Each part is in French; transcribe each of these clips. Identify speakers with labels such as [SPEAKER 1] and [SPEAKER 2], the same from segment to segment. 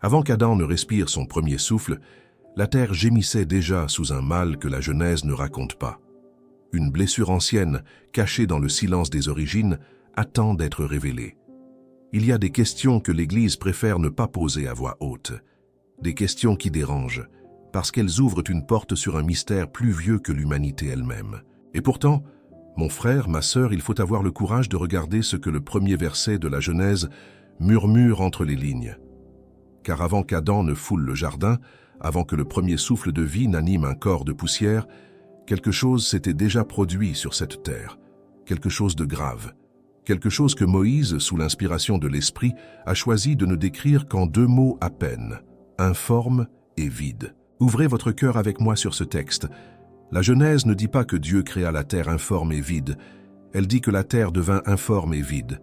[SPEAKER 1] Avant qu'Adam ne respire son premier souffle, la terre gémissait déjà sous un mal que la Genèse ne raconte pas. Une blessure ancienne, cachée dans le silence des origines, attend d'être révélée. Il y a des questions que l'Église préfère ne pas poser à voix haute. Des questions qui dérangent, parce qu'elles ouvrent une porte sur un mystère plus vieux que l'humanité elle-même. Et pourtant, mon frère, ma sœur, il faut avoir le courage de regarder ce que le premier verset de la Genèse murmure entre les lignes. Car avant qu'Adam ne foule le jardin, avant que le premier souffle de vie n'anime un corps de poussière, quelque chose s'était déjà produit sur cette terre, quelque chose de grave, quelque chose que Moïse, sous l'inspiration de l'Esprit, a choisi de ne décrire qu'en 2 mots à peine, informe et vide. Ouvrez votre cœur avec moi sur ce texte. La Genèse ne dit pas que Dieu créa la terre informe et vide, elle dit que la terre devint informe et vide.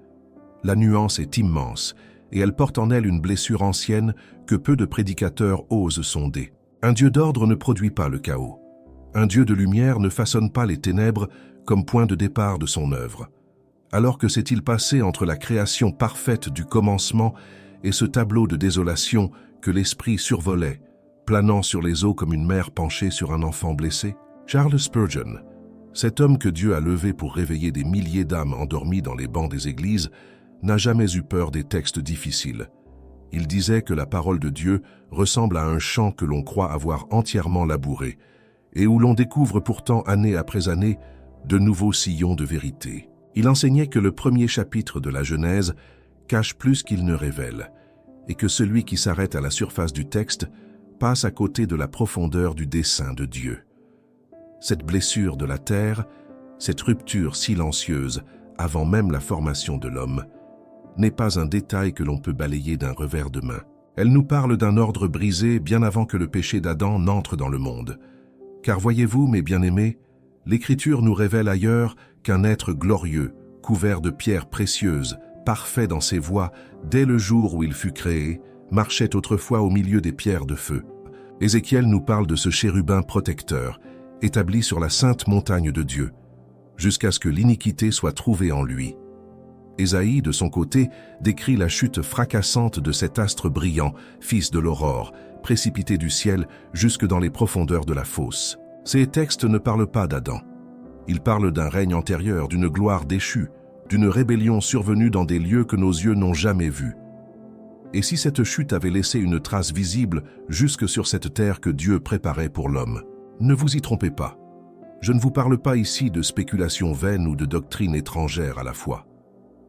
[SPEAKER 1] La nuance est immense, et elle porte en elle une blessure ancienne que peu de prédicateurs osent sonder. Un Dieu d'ordre ne produit pas le chaos. Un Dieu de lumière ne façonne pas les ténèbres comme point de départ de son œuvre. Alors que s'est-il passé entre la création parfaite du commencement et ce tableau de désolation que l'esprit survolait, planant sur les eaux comme une mère penchée sur un enfant blessé? Charles Spurgeon, cet homme que Dieu a levé pour réveiller des milliers d'âmes endormies dans les bancs des églises, n'a jamais eu peur des textes difficiles. Il disait que la parole de Dieu ressemble à un champ que l'on croit avoir entièrement labouré, et où l'on découvre pourtant année après année de nouveaux sillons de vérité. Il enseignait que le premier chapitre de la Genèse cache plus qu'il ne révèle, et que celui qui s'arrête à la surface du texte passe à côté de la profondeur du dessein de Dieu. Cette blessure de la terre, cette rupture silencieuse avant même la formation de l'homme, n'est pas un détail que l'on peut balayer d'un revers de main. Elle nous parle d'un ordre brisé bien avant que le péché d'Adam n'entre dans le monde. Car voyez-vous, mes bien-aimés, l'Écriture nous révèle ailleurs qu'un être glorieux, couvert de pierres précieuses, parfait dans ses voies, dès le jour où il fut créé, marchait autrefois au milieu des pierres de feu. Ézéchiel nous parle de ce chérubin protecteur, établi sur la sainte montagne de Dieu, jusqu'à ce que l'iniquité soit trouvée en lui. Ésaïe, de son côté, décrit la chute fracassante de cet astre brillant, fils de l'aurore, précipité du ciel jusque dans les profondeurs de la fosse. Ces textes ne parlent pas d'Adam. Ils parlent d'un règne antérieur, d'une gloire déchue, d'une rébellion survenue dans des lieux que nos yeux n'ont jamais vus. Et si cette chute avait laissé une trace visible jusque sur cette terre que Dieu préparait pour l'homme? Ne vous y trompez pas. Je ne vous parle pas ici de spéculations vaines ou de doctrines étrangères à la foi.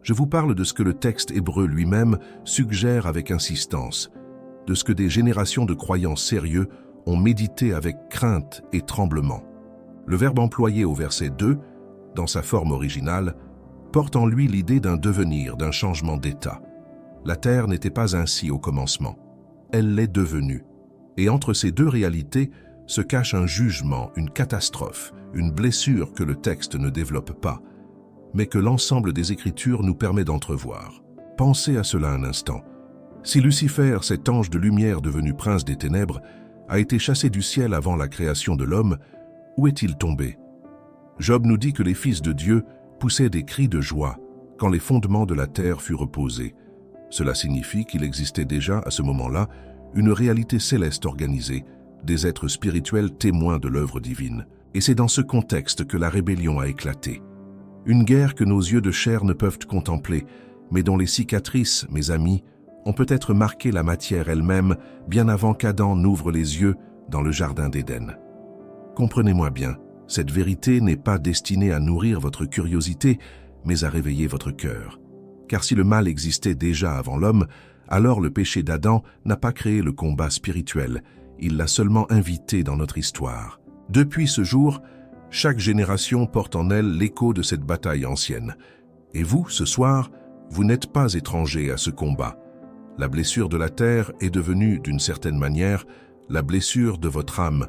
[SPEAKER 1] Je vous parle de ce que le texte hébreu lui-même suggère avec insistance, de ce que des générations de croyants sérieux ont médité avec crainte et tremblement. Le verbe employé au verset 2, dans sa forme originale, porte en lui l'idée d'un devenir, d'un changement d'état. La terre n'était pas ainsi au commencement. Elle l'est devenue. Et entre ces deux réalités se cache un jugement, une catastrophe, une blessure que le texte ne développe pas, mais que l'ensemble des Écritures nous permet d'entrevoir. Pensez à cela un instant. Si Lucifer, cet ange de lumière devenu prince des ténèbres, a été chassé du ciel avant la création de l'homme, où est-il tombé? Job nous dit que les fils de Dieu poussaient des cris de joie quand les fondements de la terre furent posés. Cela signifie qu'il existait déjà, à ce moment-là, une réalité céleste organisée, des êtres spirituels témoins de l'œuvre divine. Et c'est dans ce contexte que la rébellion a éclaté. Une guerre que nos yeux de chair ne peuvent contempler, mais dont les cicatrices, mes amis, ont peut-être marqué la matière elle-même bien avant qu'Adam n'ouvre les yeux dans le jardin d'Éden. Comprenez-moi bien, cette vérité n'est pas destinée à nourrir votre curiosité, mais à réveiller votre cœur. Car si le mal existait déjà avant l'homme, alors le péché d'Adam n'a pas créé le combat spirituel, il l'a seulement invité dans notre histoire. Depuis ce jour, chaque génération porte en elle l'écho de cette bataille ancienne. Et vous, ce soir, vous n'êtes pas étrangers à ce combat. La blessure de la terre est devenue, d'une certaine manière, la blessure de votre âme,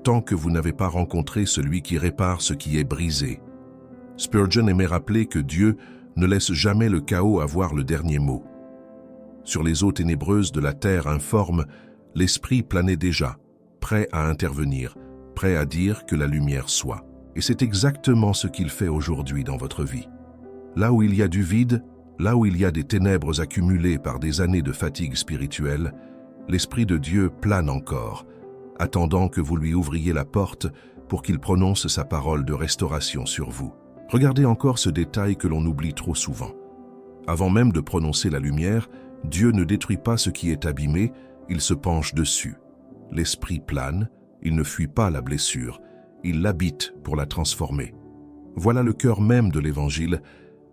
[SPEAKER 1] tant que vous n'avez pas rencontré celui qui répare ce qui est brisé. Spurgeon aimait rappeler que Dieu ne laisse jamais le chaos avoir le dernier mot. Sur les eaux ténébreuses de la terre informe, l'Esprit planait déjà, prêt à intervenir, prêt à dire que la lumière soit. Et c'est exactement ce qu'il fait aujourd'hui dans votre vie. Là où il y a du vide, là où il y a des ténèbres accumulées par des années de fatigue spirituelle, l'Esprit de Dieu plane encore, attendant que vous lui ouvriez la porte pour qu'il prononce sa parole de restauration sur vous. Regardez encore ce détail que l'on oublie trop souvent. Avant même de prononcer la lumière, Dieu ne détruit pas ce qui est abîmé, il se penche dessus. L'Esprit plane, il ne fuit pas la blessure, il l'habite pour la transformer. Voilà le cœur même de l'Évangile,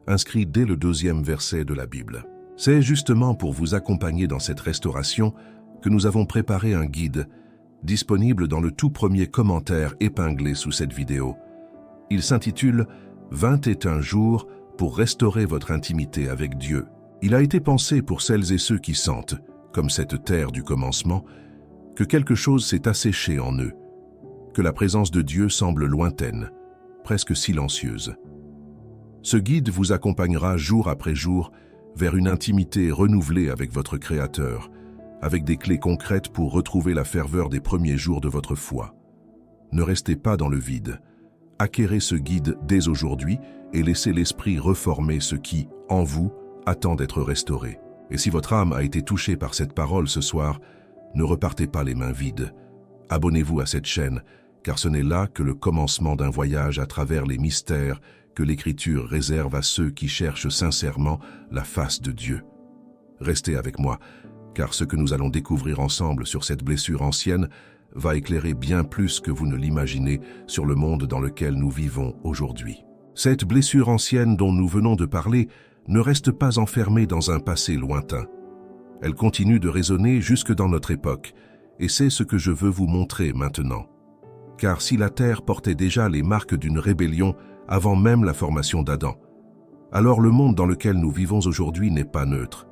[SPEAKER 1] inscrit dès le 2e verset de la Bible. C'est justement pour vous accompagner dans cette restauration que nous avons préparé un guide, disponible dans le tout premier commentaire épinglé sous cette vidéo. Il s'intitule « 21 jours pour restaurer votre intimité avec Dieu ». Il a été pensé pour celles et ceux qui sentent, comme cette terre du commencement, que quelque chose s'est asséché en eux, que la présence de Dieu semble lointaine, presque silencieuse. Ce guide vous accompagnera jour après jour vers une intimité renouvelée avec votre Créateur, avec des clés concrètes pour retrouver la ferveur des premiers jours de votre foi. Ne restez pas dans le vide. Acquérez ce guide dès aujourd'hui et laissez l'Esprit reformer ce qui, en vous, attend d'être restauré. Et si votre âme a été touchée par cette parole ce soir, ne repartez pas les mains vides. Abonnez-vous à cette chaîne, car ce n'est là que le commencement d'un voyage à travers les mystères que l'Écriture réserve à ceux qui cherchent sincèrement la face de Dieu. Restez avec moi, car ce que nous allons découvrir ensemble sur cette blessure ancienne va éclairer bien plus que vous ne l'imaginez sur le monde dans lequel nous vivons aujourd'hui. Cette blessure ancienne dont nous venons de parler ne reste pas enfermée dans un passé lointain. Elle continue de résonner jusque dans notre époque, et c'est ce que je veux vous montrer maintenant. Car si la terre portait déjà les marques d'une rébellion avant même la formation d'Adam, alors le monde dans lequel nous vivons aujourd'hui n'est pas neutre.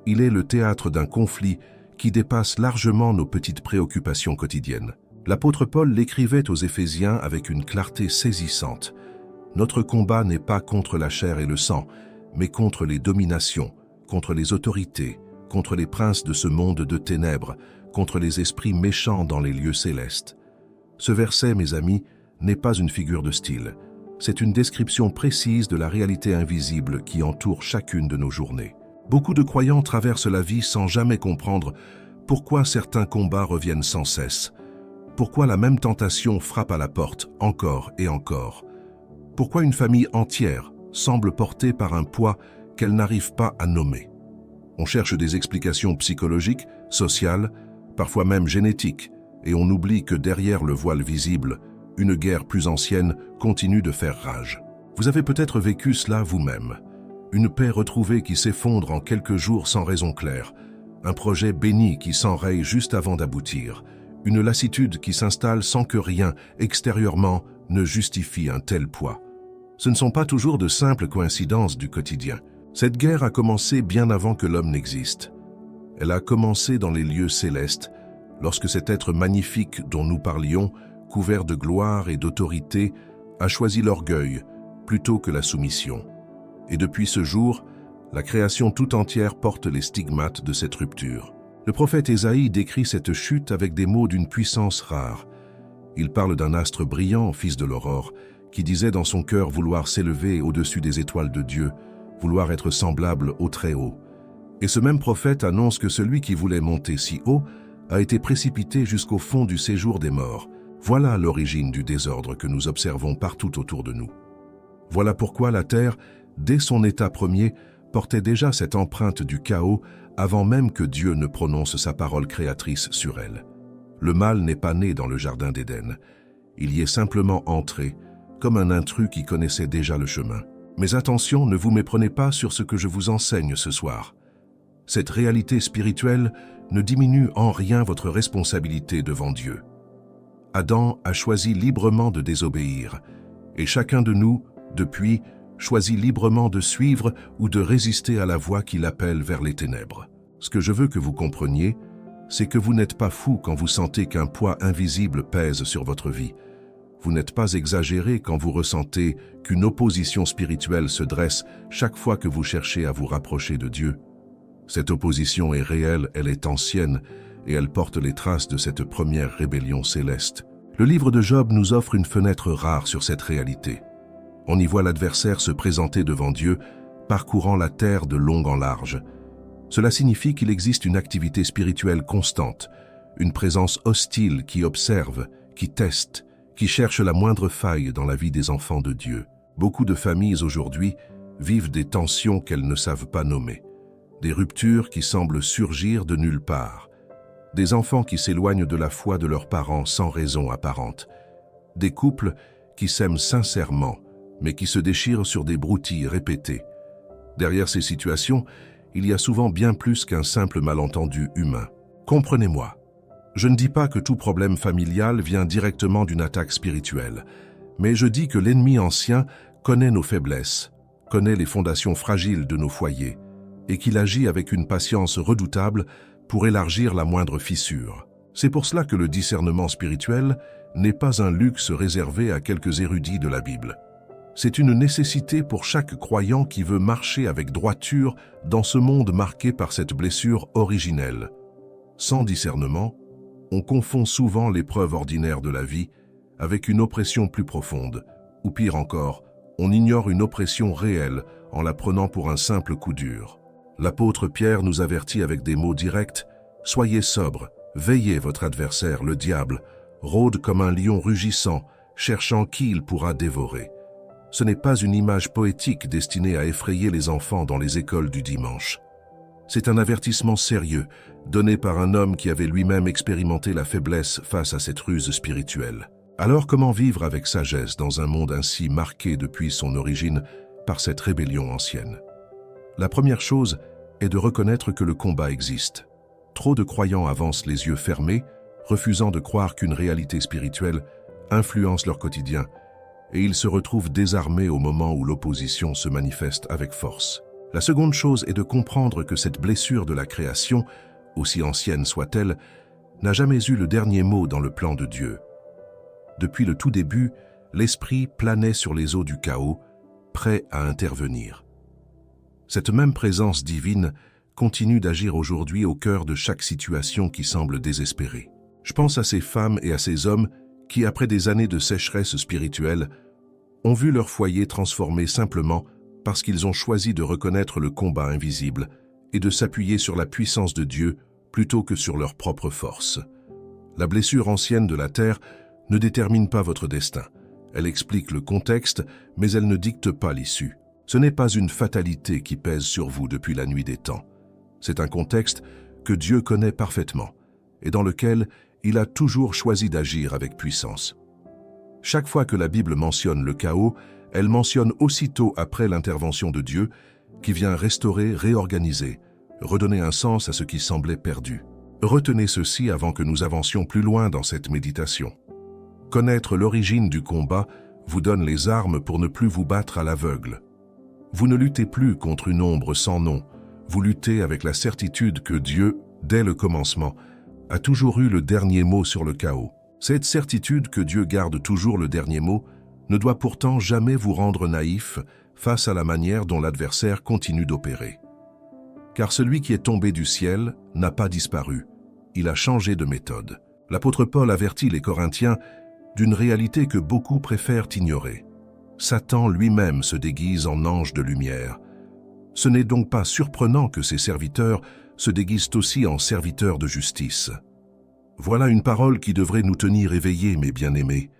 [SPEAKER 1] Il est le théâtre d'un conflit qui dépasse largement nos petites préoccupations quotidiennes. L'apôtre Paul l'écrivait aux Éphésiens avec une clarté saisissante. Notre combat n'est pas contre la chair et le sang, mais contre les dominations, contre les autorités, contre les princes de ce monde de ténèbres, contre les esprits méchants dans les lieux célestes. Ce verset, mes amis, n'est pas une figure de style. C'est une description précise de la réalité invisible qui entoure chacune de nos journées. Beaucoup de croyants traversent la vie sans jamais comprendre pourquoi certains combats reviennent sans cesse, pourquoi la même tentation frappe à la porte encore et encore, pourquoi une famille entière semble portée par un poids qu'elle n'arrive pas à nommer. On cherche des explications psychologiques, sociales, parfois même génétiques, et on oublie que derrière le voile visible, une guerre plus ancienne continue de faire rage. Vous avez peut-être vécu cela vous-même. Une paix retrouvée qui s'effondre en quelques jours sans raison claire, un projet béni qui s'enraye juste avant d'aboutir, une lassitude qui s'installe sans que rien, extérieurement, ne justifie un tel poids. Ce ne sont pas toujours de simples coïncidences du quotidien. Cette guerre a commencé bien avant que l'homme n'existe. Elle a commencé dans les lieux célestes, lorsque cet être magnifique dont nous parlions, couvert de gloire et d'autorité, a choisi l'orgueil plutôt que la soumission. Et depuis ce jour, la création tout entière porte les stigmates de cette rupture. Le prophète Ésaïe décrit cette chute avec des mots d'une puissance rare. Il parle d'un astre brillant, fils de l'aurore, qui disait dans son cœur vouloir s'élever au-dessus des étoiles de Dieu, vouloir être semblable au Très-Haut. Et ce même prophète annonce que celui qui voulait monter si haut a été précipité jusqu'au fond du séjour des morts. Voilà l'origine du désordre que nous observons partout autour de nous. Voilà pourquoi la terre, dès son état premier, portait déjà cette empreinte du chaos avant même que Dieu ne prononce sa parole créatrice sur elle. Le mal n'est pas né dans le jardin d'Éden. Il y est simplement entré, comme un intrus qui connaissait déjà le chemin. Mais attention, ne vous méprenez pas sur ce que je vous enseigne ce soir. Cette réalité spirituelle ne diminue en rien votre responsabilité devant Dieu. Adam a choisi librement de désobéir, et chacun de nous, depuis, choisit librement de suivre ou de résister à la voie qui l'appelle vers les ténèbres. Ce que je veux que vous compreniez, c'est que vous n'êtes pas fou quand vous sentez qu'un poids invisible pèse sur votre vie. Vous n'êtes pas exagéré quand vous ressentez qu'une opposition spirituelle se dresse chaque fois que vous cherchez à vous rapprocher de Dieu. Cette opposition est réelle, elle est ancienne, et elle porte les traces de cette première rébellion céleste. Le livre de Job nous offre une fenêtre rare sur cette réalité. On y voit l'adversaire se présenter devant Dieu, parcourant la terre de long en large. Cela signifie qu'il existe une activité spirituelle constante, une présence hostile qui observe, qui teste, qui cherche la moindre faille dans la vie des enfants de Dieu. Beaucoup de familles aujourd'hui vivent des tensions qu'elles ne savent pas nommer, des ruptures qui semblent surgir de nulle part, des enfants qui s'éloignent de la foi de leurs parents sans raison apparente, des couples qui s'aiment sincèrement, mais qui se déchirent sur des broutilles répétées. Derrière ces situations, il y a souvent bien plus qu'un simple malentendu humain. Comprenez-moi, je ne dis pas que tout problème familial vient directement d'une attaque spirituelle, mais je dis que l'ennemi ancien connaît nos faiblesses, connaît les fondations fragiles de nos foyers, et qu'il agit avec une patience redoutable pour élargir la moindre fissure. C'est pour cela que le discernement spirituel n'est pas un luxe réservé à quelques érudits de la Bible. C'est une nécessité pour chaque croyant qui veut marcher avec droiture dans ce monde marqué par cette blessure originelle. Sans discernement, on confond souvent l'épreuve ordinaire de la vie avec une oppression plus profonde, ou pire encore, on ignore une oppression réelle en la prenant pour un simple coup dur. L'apôtre Pierre nous avertit avec des mots directs « Soyez sobres, veillez votre adversaire, le diable, rôde comme un lion rugissant, cherchant qui il pourra dévorer. » Ce n'est pas une image poétique destinée à effrayer les enfants dans les écoles du dimanche. C'est un avertissement sérieux, donné par un homme qui avait lui-même expérimenté la faiblesse face à cette ruse spirituelle. Alors comment vivre avec sagesse dans un monde ainsi marqué depuis son origine par cette rébellion ancienne? La première chose est de reconnaître que le combat existe. Trop de croyants avancent les yeux fermés, refusant de croire qu'une réalité spirituelle influence leur quotidien, et ils se retrouvent désarmés au moment où l'opposition se manifeste avec force. La seconde chose est de comprendre que cette blessure de la création, aussi ancienne soit-elle, n'a jamais eu le dernier mot dans le plan de Dieu. Depuis le tout début, l'Esprit planait sur les eaux du chaos, prêt à intervenir. Cette même présence divine continue d'agir aujourd'hui au cœur de chaque situation qui semble désespérée. Je pense à ces femmes et à ces hommes qui, après des années de sécheresse spirituelle, ont vu leur foyer transformé simplement parce qu'ils ont choisi de reconnaître le combat invisible et de s'appuyer sur la puissance de Dieu plutôt que sur leur propre force. La blessure ancienne de la terre ne détermine pas votre destin. Elle explique le contexte, mais elle ne dicte pas l'issue. Ce n'est pas une fatalité qui pèse sur vous depuis la nuit des temps. C'est un contexte que Dieu connaît parfaitement et dans lequel il a toujours choisi d'agir avec puissance. Chaque fois que la Bible mentionne le chaos, elle mentionne aussitôt après l'intervention de Dieu qui vient restaurer, réorganiser, redonner un sens à ce qui semblait perdu. Retenez ceci avant que nous avancions plus loin dans cette méditation. Connaître l'origine du combat vous donne les armes pour ne plus vous battre à l'aveugle. Vous ne luttez plus contre une ombre sans nom, vous luttez avec la certitude que Dieu, dès le commencement, a toujours eu le dernier mot sur le chaos. Cette certitude que Dieu garde toujours le dernier mot ne doit pourtant jamais vous rendre naïf face à la manière dont l'adversaire continue d'opérer. Car celui qui est tombé du ciel n'a pas disparu, il a changé de méthode. L'apôtre Paul avertit les Corinthiens d'une réalité que beaucoup préfèrent ignorer. Satan lui-même se déguise en ange de lumière. Ce n'est donc pas surprenant que ses serviteurs se déguisent aussi en serviteurs de justice. Voilà une parole qui devrait nous tenir éveillés, mes bien-aimés,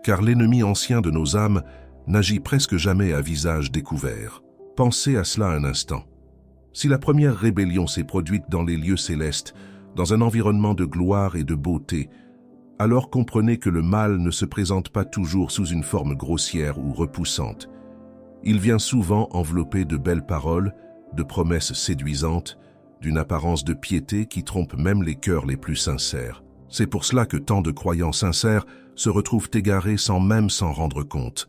[SPEAKER 1] car l'ennemi ancien de nos âmes n'agit presque jamais à visage découvert. Pensez à cela un instant. Si la première rébellion s'est produite dans les lieux célestes, dans un environnement de gloire et de beauté, alors comprenez que le mal ne se présente pas toujours sous une forme grossière ou repoussante. Il vient souvent enveloppé de belles paroles, de promesses séduisantes, d'une apparence de piété qui trompe même les cœurs les plus sincères. C'est pour cela que tant de croyants sincères se retrouvent égarés sans même s'en rendre compte.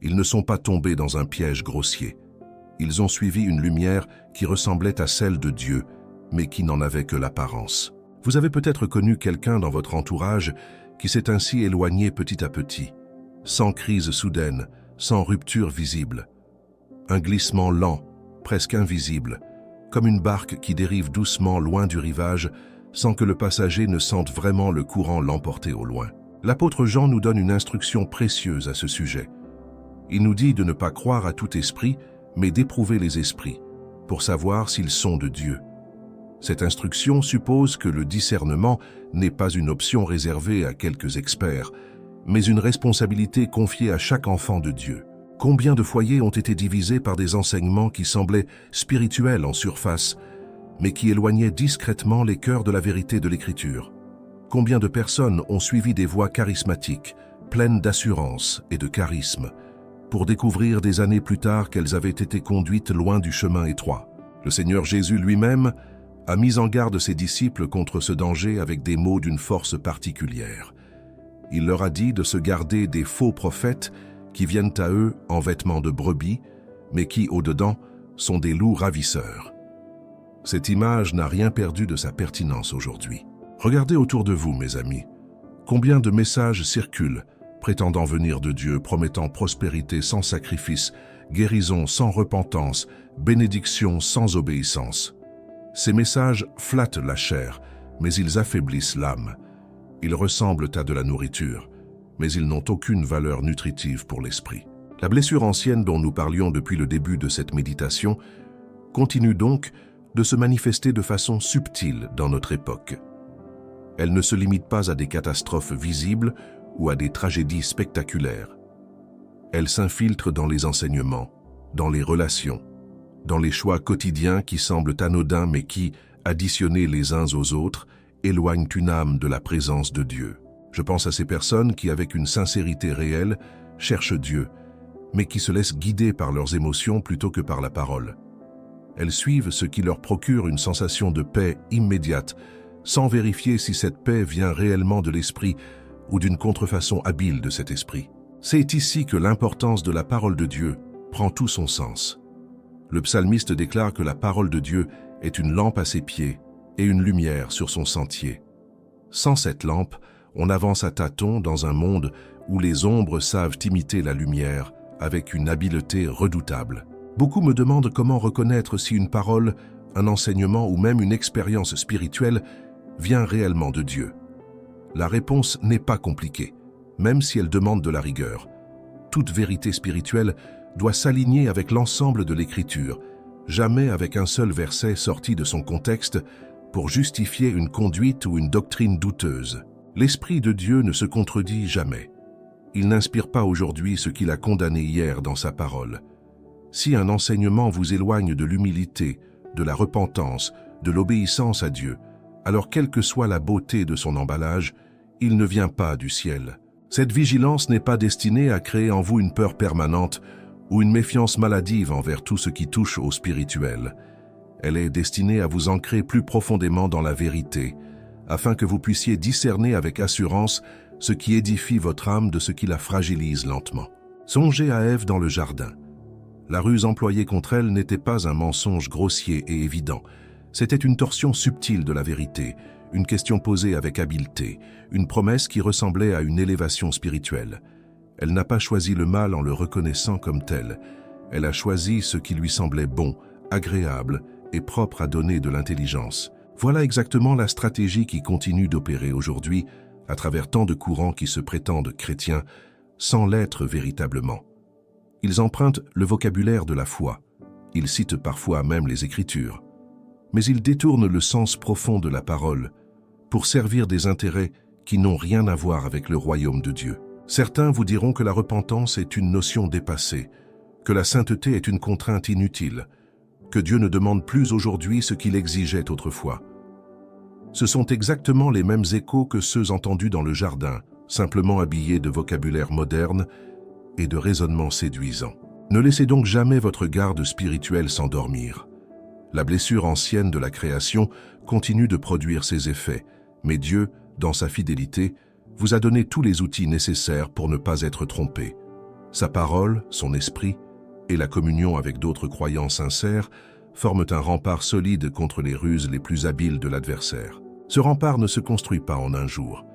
[SPEAKER 1] Ils ne sont pas tombés dans un piège grossier. Ils ont suivi une lumière qui ressemblait à celle de Dieu, mais qui n'en avait que l'apparence. Vous avez peut-être connu quelqu'un dans votre entourage qui s'est ainsi éloigné petit à petit, sans crise soudaine, sans rupture visible. Un glissement lent, presque invisible, comme une barque qui dérive doucement loin du rivage sans que le passager ne sente vraiment le courant l'emporter au loin. L'apôtre Jean nous donne une instruction précieuse à ce sujet. Il nous dit de ne pas croire à tout esprit, mais d'éprouver les esprits, pour savoir s'ils sont de Dieu. Cette instruction suppose que le discernement n'est pas une option réservée à quelques experts, mais une responsabilité confiée à chaque enfant de Dieu. Combien de foyers ont été divisés par des enseignements qui semblaient spirituels en surface, mais qui éloignaient discrètement les cœurs de la vérité de l'Écriture? Combien de personnes ont suivi des voies charismatiques, pleines d'assurance et de charisme, pour découvrir des années plus tard qu'elles avaient été conduites loin du chemin étroit? Le Seigneur Jésus lui-même a mis en garde ses disciples contre ce danger avec des mots d'une force particulière. Il leur a dit de se garder des faux prophètes qui viennent à eux en vêtements de brebis, mais qui, au-dedans, sont des loups ravisseurs. Cette image n'a rien perdu de sa pertinence aujourd'hui. Regardez autour de vous, mes amis. Combien de messages circulent, prétendant venir de Dieu, promettant prospérité sans sacrifice, guérison sans repentance, bénédiction sans obéissance. Ces messages flattent la chair, mais ils affaiblissent l'âme. Ils ressemblent à de la nourriture, mais ils n'ont aucune valeur nutritive pour l'esprit. La blessure ancienne dont nous parlions depuis le début de cette méditation continue donc de se manifester de façon subtile dans notre époque. Elle ne se limite pas à des catastrophes visibles ou à des tragédies spectaculaires. Elle s'infiltre dans les enseignements, dans les relations, dans les choix quotidiens qui semblent anodins mais qui, additionnés les uns aux autres, éloignent une âme de la présence de Dieu. Je pense à ces personnes qui, avec une sincérité réelle, cherchent Dieu, mais qui se laissent guider par leurs émotions plutôt que par la parole. Elles suivent ce qui leur procure une sensation de paix immédiate, sans vérifier si cette paix vient réellement de l'esprit ou d'une contrefaçon habile de cet esprit. C'est ici que l'importance de la parole de Dieu prend tout son sens. Le psalmiste déclare que la parole de Dieu est une lampe à ses pieds et une lumière sur son sentier. Sans cette lampe, on avance à tâtons dans un monde où les ombres savent imiter la lumière avec une habileté redoutable. Beaucoup me demandent comment reconnaître si une parole, un enseignement ou même une expérience spirituelle vient réellement de Dieu. La réponse n'est pas compliquée, même si elle demande de la rigueur. Toute vérité spirituelle doit s'aligner avec l'ensemble de l'Écriture, jamais avec un seul verset sorti de son contexte pour justifier une conduite ou une doctrine douteuse. L'Esprit de Dieu ne se contredit jamais. Il n'inspire pas aujourd'hui ce qu'il a condamné hier dans sa parole. Si un enseignement vous éloigne de l'humilité, de la repentance, de l'obéissance à Dieu, alors quelle que soit la beauté de son emballage, il ne vient pas du ciel. Cette vigilance n'est pas destinée à créer en vous une peur permanente ou une méfiance maladive envers tout ce qui touche au spirituel. Elle est destinée à vous ancrer plus profondément dans la vérité, afin que vous puissiez discerner avec assurance ce qui édifie votre âme de ce qui la fragilise lentement. Songez à Ève dans le jardin. La ruse employée contre elle n'était pas un mensonge grossier et évident. C'était une torsion subtile de la vérité, une question posée avec habileté, une promesse qui ressemblait à une élévation spirituelle. Elle n'a pas choisi le mal en le reconnaissant comme tel. Elle a choisi ce qui lui semblait bon, agréable et propre à donner de l'intelligence. Voilà exactement la stratégie qui continue d'opérer aujourd'hui à travers tant de courants qui se prétendent chrétiens sans l'être véritablement. Ils empruntent le vocabulaire de la foi. Ils citent parfois même les Écritures. Mais ils détournent le sens profond de la parole pour servir des intérêts qui n'ont rien à voir avec le royaume de Dieu. Certains vous diront que la repentance est une notion dépassée, que la sainteté est une contrainte inutile, que Dieu ne demande plus aujourd'hui ce qu'il exigeait autrefois. Ce sont exactement les mêmes échos que ceux entendus dans le jardin, simplement habillés de vocabulaire moderne et de raisonnements séduisants. Ne laissez donc jamais votre garde spirituelle s'endormir. La blessure ancienne de la création continue de produire ses effets, mais Dieu, dans sa fidélité, vous a donné tous les outils nécessaires pour ne pas être trompé. Sa parole, son esprit et la communion avec d'autres croyants sincères forment un rempart solide contre les ruses les plus habiles de l'adversaire. Ce rempart ne se construit pas en un jour.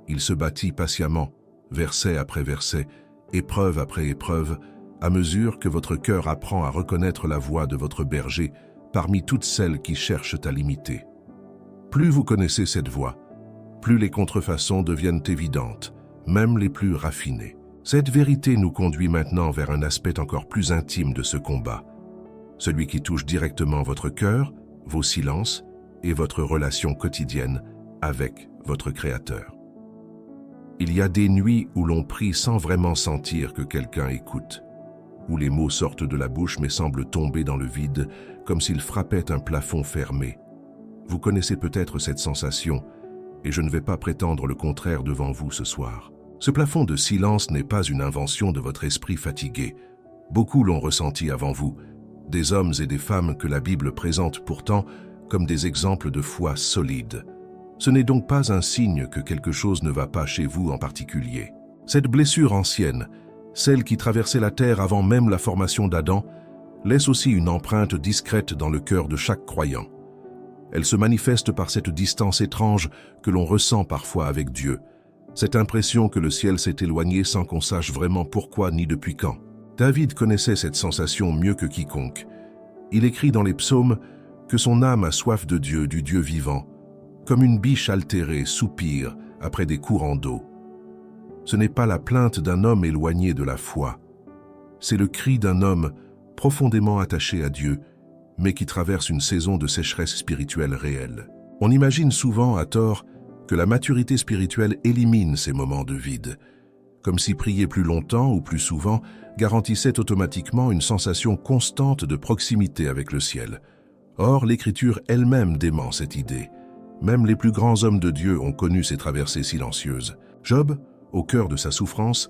[SPEAKER 1] Il se bâtit patiemment, verset après verset, épreuve après épreuve, à mesure que votre cœur apprend à reconnaître la voix de votre berger parmi toutes celles qui cherchent à l'imiter. Plus vous connaissez cette voix, plus les contrefaçons deviennent évidentes, même les plus raffinées. Cette vérité nous conduit maintenant vers un aspect encore plus intime de ce combat, celui qui touche directement votre cœur, vos silences et votre relation quotidienne avec votre Créateur. Il y a des nuits où l'on prie sans vraiment sentir que quelqu'un écoute, où les mots sortent de la bouche mais semblent tomber dans le vide, comme s'ils frappaient un plafond fermé. Vous connaissez peut-être cette sensation, et je ne vais pas prétendre le contraire devant vous ce soir. Ce plafond de silence n'est pas une invention de votre esprit fatigué. Beaucoup l'ont ressenti avant vous, des hommes et des femmes que la Bible présente pourtant comme des exemples de foi solide. Ce n'est donc pas un signe que quelque chose ne va pas chez vous en particulier. Cette blessure ancienne, celle qui traversait la terre avant même la formation d'Adam, laisse aussi une empreinte discrète dans le cœur de chaque croyant. Elle se manifeste par cette distance étrange que l'on ressent parfois avec Dieu, cette impression que le ciel s'est éloigné sans qu'on sache vraiment pourquoi ni depuis quand. David connaissait cette sensation mieux que quiconque. Il écrit dans les psaumes que son âme a soif de Dieu, du Dieu vivant, comme une biche altérée soupire après des courants d'eau. Ce n'est pas la plainte d'un homme éloigné de la foi. C'est le cri d'un homme profondément attaché à Dieu, mais qui traverse une saison de sécheresse spirituelle réelle. On imagine souvent, à tort, que la maturité spirituelle élimine ces moments de vide, comme si prier plus longtemps ou plus souvent garantissait automatiquement une sensation constante de proximité avec le ciel. Or, l'Écriture elle-même dément cette idée. Même les plus grands hommes de Dieu ont connu ces traversées silencieuses. Job, au cœur de sa souffrance,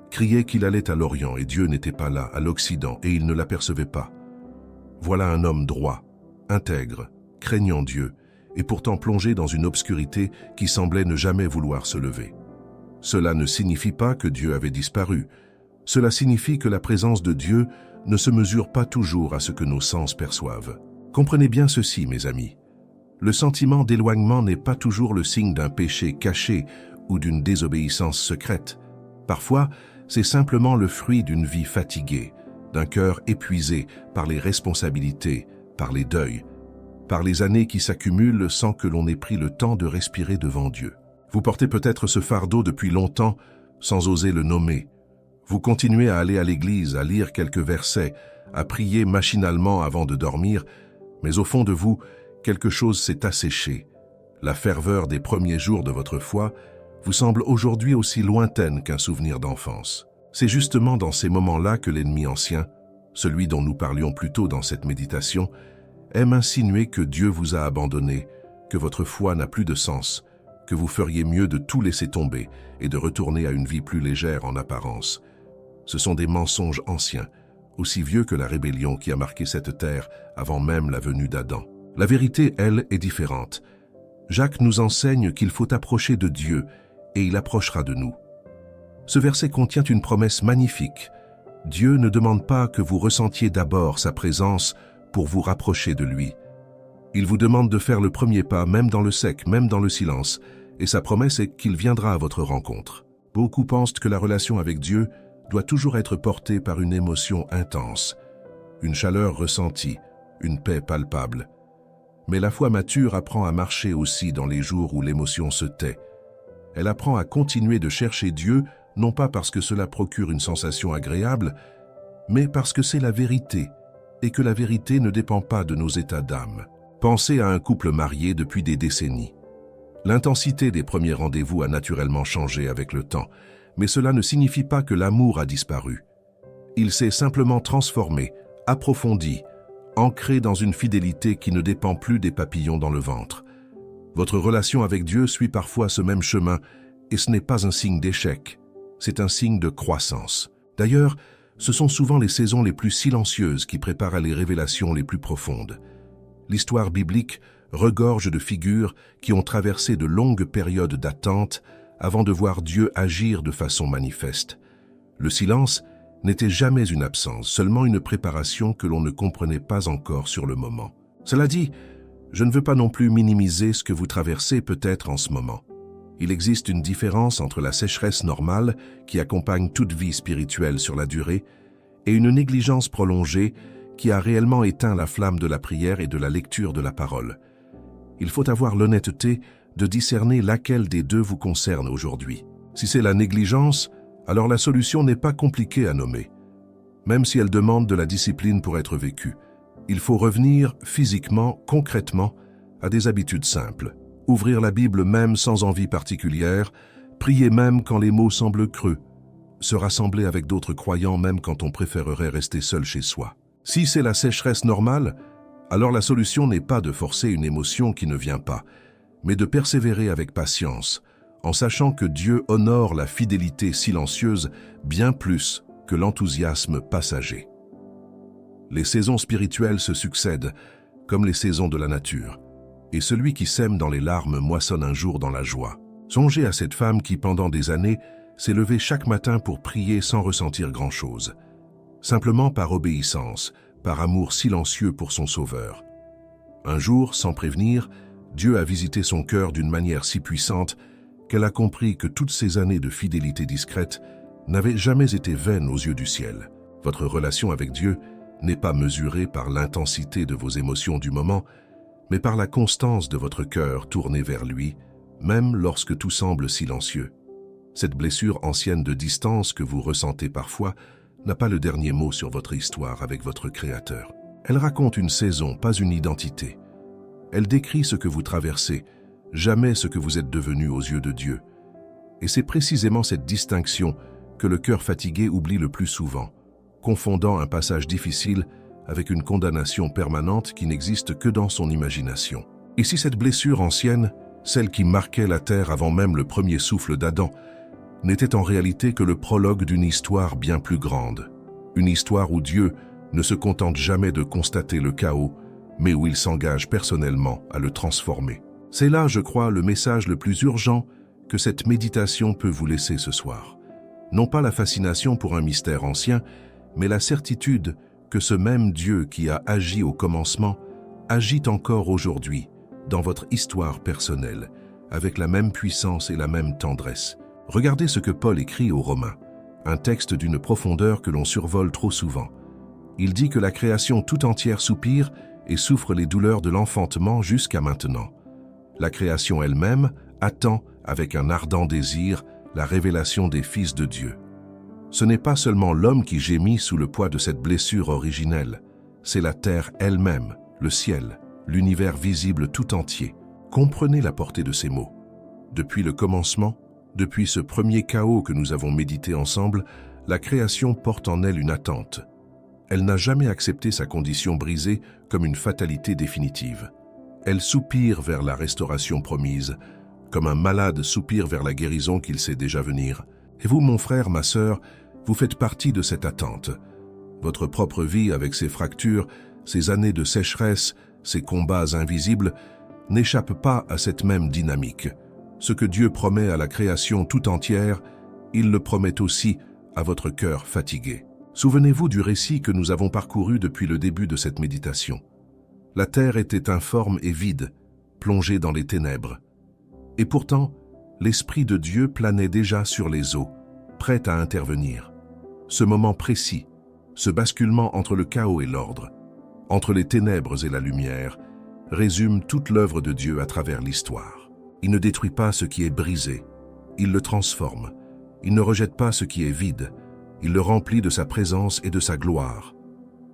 [SPEAKER 1] criait qu'il allait à l'Orient et Dieu n'était pas là, à l'Occident, et il ne l'apercevait pas. Voilà un homme droit, intègre, craignant Dieu, et pourtant plongé dans une obscurité qui semblait ne jamais vouloir se lever. Cela ne signifie pas que Dieu avait disparu. Cela signifie que la présence de Dieu ne se mesure pas toujours à ce que nos sens perçoivent. Comprenez bien ceci, mes amis. Le sentiment d'éloignement n'est pas toujours le signe d'un péché caché ou d'une désobéissance secrète. Parfois, c'est simplement le fruit d'une vie fatiguée, d'un cœur épuisé par les responsabilités, par les deuils, par les années qui s'accumulent sans que l'on ait pris le temps de respirer devant Dieu. Vous portez peut-être ce fardeau depuis longtemps sans oser le nommer. Vous continuez à aller à l'église, à lire quelques versets, à prier machinalement avant de dormir, mais au fond de vous, quelque chose s'est asséché. La ferveur des premiers jours de votre foi vous semble aujourd'hui aussi lointaine qu'un souvenir d'enfance. C'est justement dans ces moments-là que l'ennemi ancien, celui dont nous parlions plus tôt dans cette méditation, aime insinuer que Dieu vous a abandonné, que votre foi n'a plus de sens, que vous feriez mieux de tout laisser tomber et de retourner à une vie plus légère en apparence. Ce sont des mensonges anciens, aussi vieux que la rébellion qui a marqué cette terre avant même la venue d'Adam. La vérité, elle, est différente. Jacques nous enseigne qu'il faut approcher de Dieu et il approchera de nous. Ce verset contient une promesse magnifique. Dieu ne demande pas que vous ressentiez d'abord sa présence pour vous rapprocher de lui. Il vous demande de faire le premier pas, même dans le sec, même dans le silence, et sa promesse est qu'il viendra à votre rencontre. Beaucoup pensent que la relation avec Dieu doit toujours être portée par une émotion intense, une chaleur ressentie, une paix palpable. Mais la foi mature apprend à marcher aussi dans les jours où l'émotion se tait. Elle apprend à continuer de chercher Dieu, non pas parce que cela procure une sensation agréable, mais parce que c'est la vérité, et que la vérité ne dépend pas de nos états d'âme. Pensez à un couple marié depuis des décennies. L'intensité des premiers rendez-vous a naturellement changé avec le temps, mais cela ne signifie pas que l'amour a disparu. Il s'est simplement transformé, approfondi, ancré dans une fidélité qui ne dépend plus des papillons dans le ventre. Votre relation avec Dieu suit parfois ce même chemin, et ce n'est pas un signe d'échec, c'est un signe de croissance. D'ailleurs, ce sont souvent les saisons les plus silencieuses qui préparent les révélations les plus profondes. L'histoire biblique regorge de figures qui ont traversé de longues périodes d'attente avant de voir Dieu agir de façon manifeste. Le silence n'était jamais une absence, seulement une préparation que l'on ne comprenait pas encore sur le moment. Cela dit, je ne veux pas non plus minimiser ce que vous traversez peut-être en ce moment. Il existe une différence entre la sécheresse normale qui accompagne toute vie spirituelle sur la durée et une négligence prolongée qui a réellement éteint la flamme de la prière et de la lecture de la parole. Il faut avoir l'honnêteté de discerner laquelle des deux vous concerne aujourd'hui. Si c'est la négligence, alors la solution n'est pas compliquée à nommer. Même si elle demande de la discipline pour être vécue, il faut revenir physiquement, concrètement, à des habitudes simples. Ouvrir la Bible même sans envie particulière, prier même quand les mots semblent creux, se rassembler avec d'autres croyants même quand on préférerait rester seul chez soi. Si c'est la sécheresse normale, alors la solution n'est pas de forcer une émotion qui ne vient pas, mais de persévérer avec patience, en sachant que Dieu honore la fidélité silencieuse bien plus que l'enthousiasme passager. Les saisons spirituelles se succèdent, comme les saisons de la nature, et celui qui sème dans les larmes moissonne un jour dans la joie. Songez à cette femme qui, pendant des années, s'est levée chaque matin pour prier sans ressentir grand-chose, simplement par obéissance, par amour silencieux pour son Sauveur. Un jour, sans prévenir, Dieu a visité son cœur d'une manière si puissante qu'elle a compris que toutes ces années de fidélité discrète n'avaient jamais été vaines aux yeux du ciel. Votre relation avec Dieu n'est pas mesurée par l'intensité de vos émotions du moment, mais par la constance de votre cœur tourné vers lui, même lorsque tout semble silencieux. Cette blessure ancienne de distance que vous ressentez parfois n'a pas le dernier mot sur votre histoire avec votre Créateur. Elle raconte une saison, pas une identité. Elle décrit ce que vous traversez, jamais ce que vous êtes devenu aux yeux de Dieu. Et c'est précisément cette distinction que le cœur fatigué oublie le plus souvent, confondant un passage difficile avec une condamnation permanente qui n'existe que dans son imagination. Et si cette blessure ancienne, celle qui marquait la terre avant même le premier souffle d'Adam, n'était en réalité que le prologue d'une histoire bien plus grande, une histoire où Dieu ne se contente jamais de constater le chaos, mais où il s'engage personnellement à le transformer. C'est là, je crois, le message le plus urgent que cette méditation peut vous laisser ce soir. Non pas la fascination pour un mystère ancien, mais la certitude que ce même Dieu qui a agi au commencement agit encore aujourd'hui dans votre histoire personnelle, avec la même puissance et la même tendresse. Regardez ce que Paul écrit aux Romains, un texte d'une profondeur que l'on survole trop souvent. Il dit que la création tout entière soupire et souffre les douleurs de l'enfantement jusqu'à maintenant. La création elle-même attend avec un ardent désir la révélation des fils de Dieu. Ce n'est pas seulement l'homme qui gémit sous le poids de cette blessure originelle, c'est la terre elle-même, le ciel, l'univers visible tout entier. Comprenez la portée de ces mots. Depuis le commencement, depuis ce premier chaos que nous avons médité ensemble, la création porte en elle une attente. Elle n'a jamais accepté sa condition brisée comme une fatalité définitive. Elle soupire vers la restauration promise, comme un malade soupire vers la guérison qu'il sait déjà venir. Et vous, mon frère, ma sœur, vous faites partie de cette attente. Votre propre vie, avec ses fractures, ses années de sécheresse, ses combats invisibles, n'échappe pas à cette même dynamique. Ce que Dieu promet à la création tout entière, il le promet aussi à votre cœur fatigué. Souvenez-vous du récit que nous avons parcouru depuis le début de cette méditation. La terre était informe et vide, plongée dans les ténèbres. Et pourtant, l'Esprit de Dieu planait déjà sur les eaux, prêt à intervenir. Ce moment précis, ce basculement entre le chaos et l'ordre, entre les ténèbres et la lumière, résume toute l'œuvre de Dieu à travers l'histoire. Il ne détruit pas ce qui est brisé, il le transforme. Il ne rejette pas ce qui est vide, il le remplit de sa présence et de sa gloire.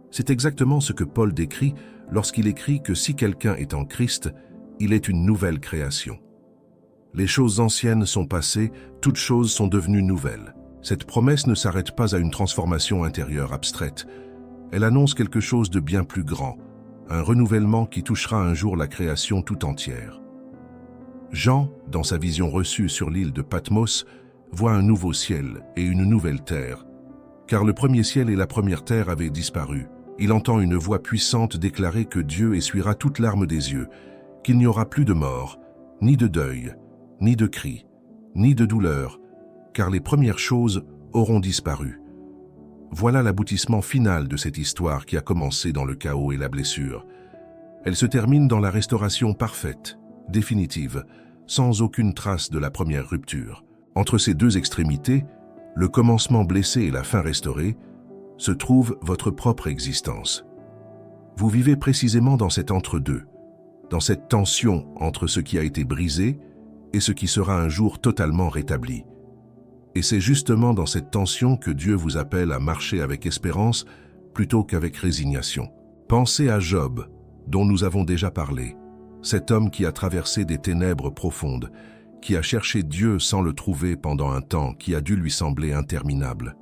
[SPEAKER 1] C'est exactement ce que Paul décrit lorsqu'il écrit que si quelqu'un est en Christ, il est une nouvelle création. Les choses anciennes sont passées, toutes choses sont devenues nouvelles. Cette promesse ne s'arrête pas à une transformation intérieure abstraite. Elle annonce quelque chose de bien plus grand, un renouvellement qui touchera un jour la création tout entière. Jean, dans sa vision reçue sur l'île de Patmos, voit un nouveau ciel et une nouvelle terre, car le premier ciel et la première terre avaient disparu. Il entend une voix puissante déclarer que Dieu essuiera toute larme des yeux, qu'il n'y aura plus de mort, ni de deuil, ni de cri, ni de douleur, car les premières choses auront disparu. Voilà l'aboutissement final de cette histoire qui a commencé dans le chaos et la blessure. Elle se termine dans la restauration parfaite, définitive, sans aucune trace de la première rupture. Entre ces deux extrémités, le commencement blessé et la fin restaurée, se trouve votre propre existence. Vous vivez précisément dans cet entre-deux, dans cette tension entre ce qui a été brisé et ce qui sera un jour totalement rétabli. Et c'est justement dans cette tension que Dieu vous appelle à marcher avec espérance plutôt qu'avec résignation. Pensez à Job, dont nous avons déjà parlé. cet homme qui a traversé des ténèbres profondes, qui a cherché Dieu sans le trouver pendant un temps qui a dû lui sembler interminable.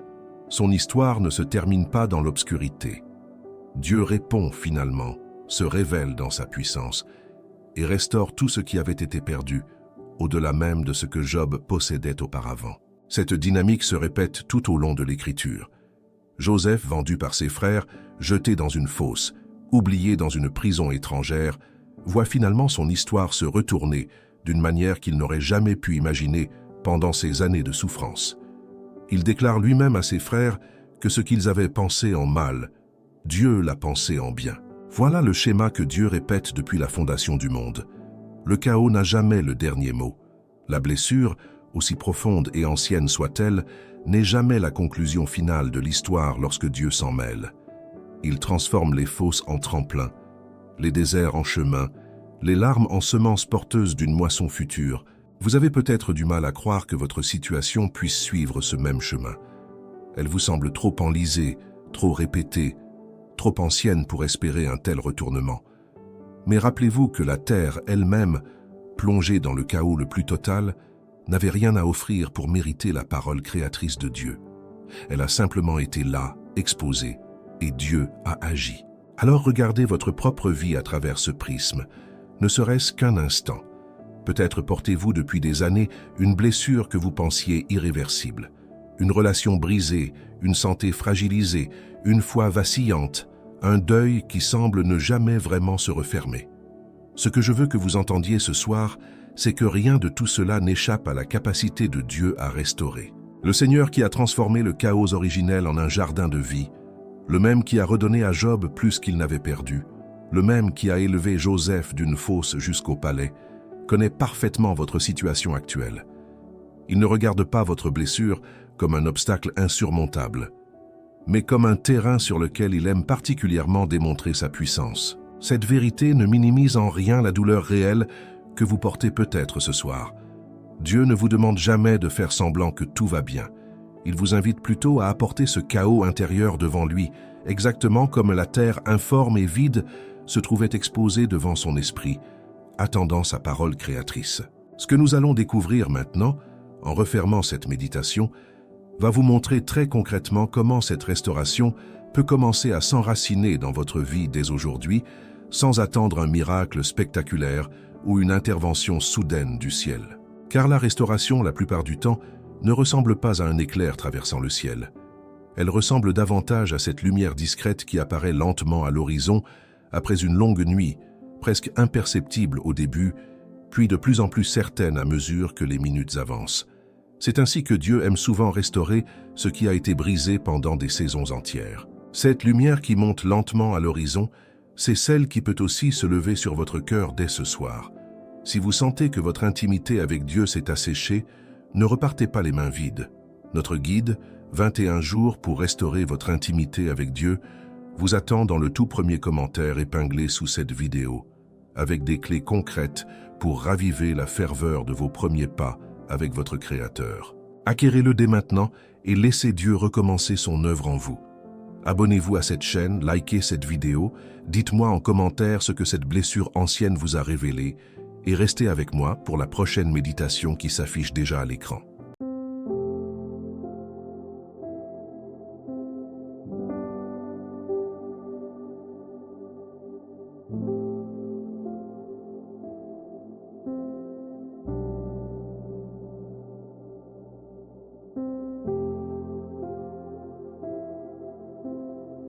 [SPEAKER 1] Son histoire ne se termine pas dans l'obscurité. Dieu répond finalement, se révèle dans sa puissance et restaure tout ce qui avait été perdu, au-delà même de ce que Job possédait auparavant. Cette dynamique se répète tout au long de l'Écriture. Joseph, vendu par ses frères, jeté dans une fosse, oublié dans une prison étrangère, voit finalement son histoire se retourner d'une manière qu'il n'aurait jamais pu imaginer pendant ces années de souffrance. Il déclare lui-même à ses frères que ce qu'ils avaient pensé en mal, Dieu l'a pensé en bien. Voilà le schéma que Dieu répète depuis la fondation du monde. Le chaos n'a jamais le dernier mot. La blessure, aussi profonde et ancienne soit-elle, n'est jamais la conclusion finale de l'histoire lorsque Dieu s'en mêle. Il transforme les fosses en tremplins, les déserts en chemins, les larmes en semences porteuses d'une moisson future. Vous avez peut-être du mal à croire que votre situation puisse suivre ce même chemin. Elle vous semble trop enlisée, trop répétée, trop ancienne pour espérer un tel retournement. Mais rappelez-vous que la terre elle-même, plongée dans le chaos le plus total, n'avait rien à offrir pour mériter la parole créatrice de Dieu. Elle a simplement été là, exposée, et Dieu a agi. Alors regardez votre propre vie à travers ce prisme, ne serait-ce qu'un instant. Peut-être portez-vous depuis des années une blessure que vous pensiez irréversible, une relation brisée, une santé fragilisée, une foi vacillante, un deuil qui semble ne jamais vraiment se refermer. Ce que je veux que vous entendiez ce soir, c'est que rien de tout cela n'échappe à la capacité de Dieu à restaurer. Le Seigneur qui a transformé le chaos originel en un jardin de vie, le même qui a redonné à Job plus qu'il n'avait perdu, le même qui a élevé Joseph d'une fosse jusqu'au palais, connaît parfaitement votre situation actuelle. Il ne regarde pas votre blessure comme un obstacle insurmontable, mais comme un terrain sur lequel il aime particulièrement démontrer sa puissance. Cette vérité ne minimise en rien la douleur réelle que vous portez peut-être ce soir. Dieu ne vous demande jamais de faire semblant que tout va bien. Il vous invite plutôt à apporter ce chaos intérieur devant lui, exactement comme la terre informe et vide se trouvait exposée devant son esprit, attendant sa parole créatrice. Ce que nous allons découvrir maintenant, en refermant cette méditation, va vous montrer très concrètement comment cette restauration peut commencer à s'enraciner dans votre vie dès aujourd'hui, sans attendre un miracle spectaculaire ou une intervention soudaine du ciel. Car la restauration, la plupart du temps, ne ressemble pas à un éclair traversant le ciel. Elle ressemble davantage à cette lumière discrète qui apparaît lentement à l'horizon après une longue nuit, presque imperceptible au début, puis de plus en plus certaine à mesure que les minutes avancent. C'est ainsi que Dieu aime souvent restaurer ce qui a été brisé pendant des saisons entières. Cette lumière qui monte lentement à l'horizon, c'est celle qui peut aussi se lever sur votre cœur dès ce soir. Si vous sentez que votre intimité avec Dieu s'est asséchée, ne repartez pas les mains vides. Notre guide, 21 jours pour restaurer votre intimité avec Dieu, vous attend dans le tout premier commentaire épinglé sous cette vidéo, avec des clés concrètes pour raviver la ferveur de vos premiers pas avec votre Créateur. Acquérez-le dès maintenant et laissez Dieu recommencer son œuvre en vous. Abonnez-vous à cette chaîne, likez cette vidéo, dites-moi en commentaire ce que cette blessure ancienne vous a révélé et restez avec moi pour la prochaine méditation qui s'affiche déjà à l'écran.